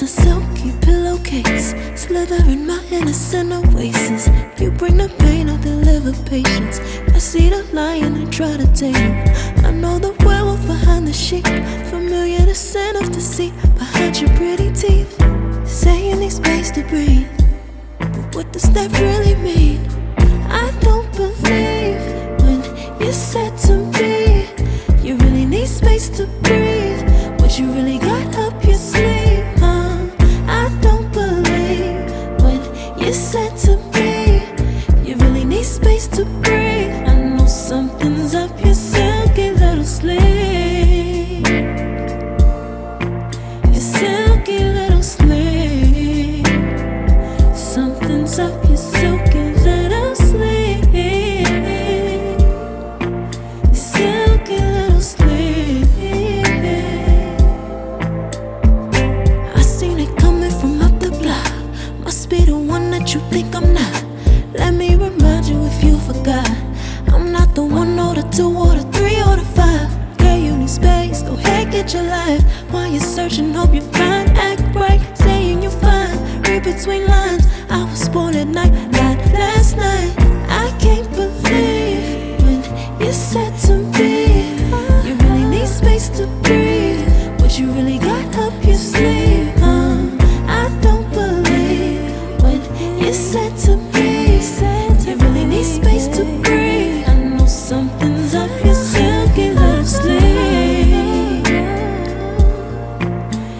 a silky pillowcase, slither in my innocent oasis. You bring the pain, I'll deliver patience. I see the lion and try to tame him. I know the werewolf behind the sheep, familiar the scent of deceit behind your pretty teeth. Say you need space to breathe, but what does that really mean? I don't believe when you said to me you really need space to breathe. What you really got up your sleeve, I don't believe when you said to me you really need space to breathe. I know something's up your silky little sleeve, your silky little sleeve. Something's up your silky little sleeve, your silky little sleeve. I seen it coming from up the block. Must be the one that you think I'm not. Let me remind you if you forgot, I'm not the one or the two or the three or the five. Girl, you need space, go ahead, get your life. While you're searching, hope you find. Act right, saying you're fine. Read between lines, I was born at night, not last night. I can't believe when you said to me you really need space to breathe. What you really got up your sleeve, I don't believe when you said to me you really need space to breathe. I know something's up your silky little sleeve,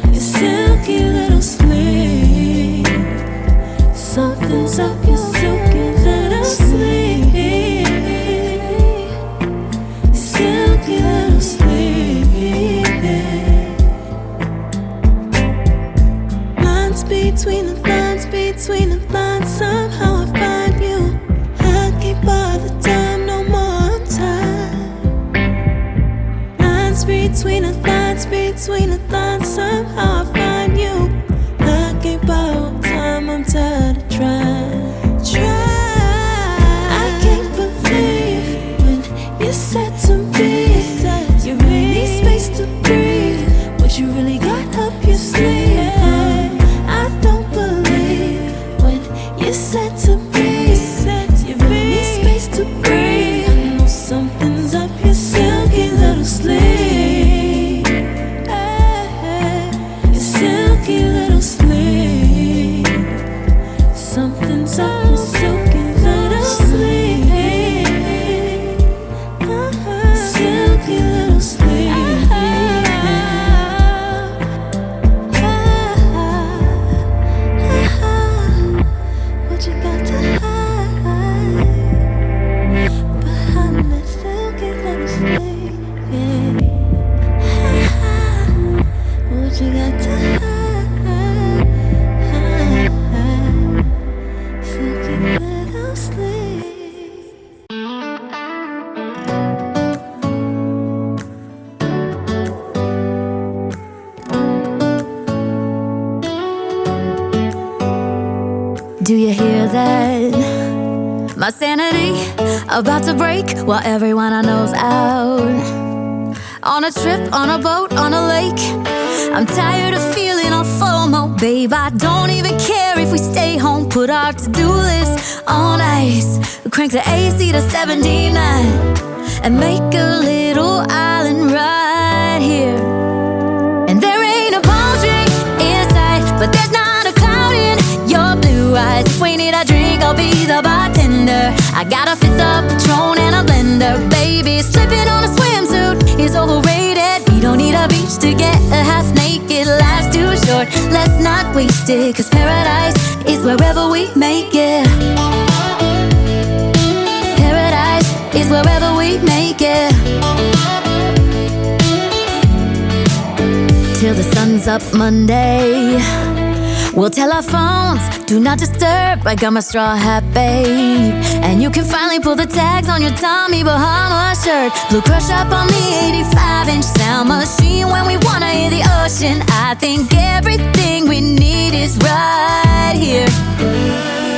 your silky little sleeve. Something's up your silky little sleeve, silky little sleeve. Lines between the lines, between the lines, somehow I find you. I can't bother time no more time. Lines between the lines, between the lines, somehow I find you. I can't borrow time, I'm tired of trying. I can't believe when you said to me you really need space to breathe. What you really got up your sleeve, I don't believe when you said to me you really need space to breathe. I know something's up your silky little sleeve, your silky little sleeve. Something's up your silky little sleeve, silky little sleeve. What you got to hide behind that silky little sleeve? What you got to hide, silky little sleeve. Do you hear that? My sanity about to break while everyone I know's out. On a trip, on a boat, on a lake. I'm tired of feeling all FOMO, babe. I don't even care if we stay home. Put our to-do list on ice. Crank the AC to 79 and make a little island right here. And there ain't a palm tree in sight, but there's not a cloud in your blue eyes. If we need a drink, I'll be the bartender. I got a fifth of Patron and a blender. Baby, slipping on a swimsuit is overrated. We don't need a beach to get a half naked. Life's too short, let's not waste it. Cause paradise is wherever we make it. Paradise is wherever we make it. Till the sun's up Monday, we'll tell our phones, do not disturb. I got my straw hat, babe. And you can finally pull the tags on your Tommy Bahama shirt. Blue crush up on the 85-inch sound machine. When we wanna hear the ocean, I think everything we need is right here.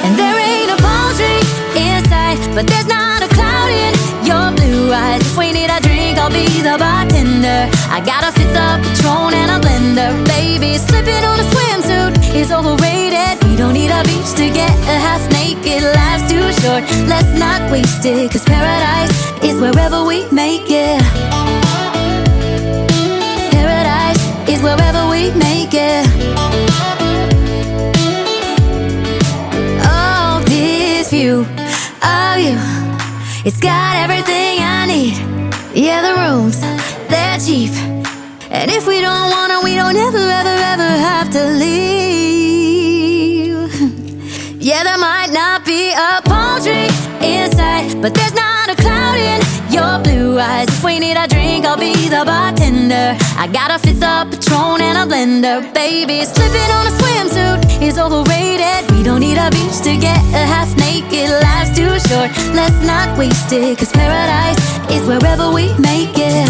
And there ain't a palm tree in sight, but there's not a cloud in your blue eyes. If we need a drink, I'll be the bartender. I got a fifth of Patron and a blender. Baby, slipping on a swimsuit is overrated. We don't need a beach to get a half naked. Life's too short, let's not waste it. Cause paradise is wherever we make it. Paradise is wherever we make it. Oh, this view of you, it's got everything I need. Yeah, the rooms, they're cheap. And if we don't wanna, we don't ever, ever, ever have to leave. Yeah, there might not be a palm tree inside, but there's not a cloud in your blue eyes. If we need a drink, I'll be the bartender. I got a fifth of Patron and a blender. Baby, slipping on a swimsuit is overrated. We don't need a beach to get a half naked. Life's too short, let's not waste it. Cause paradise is wherever we make it.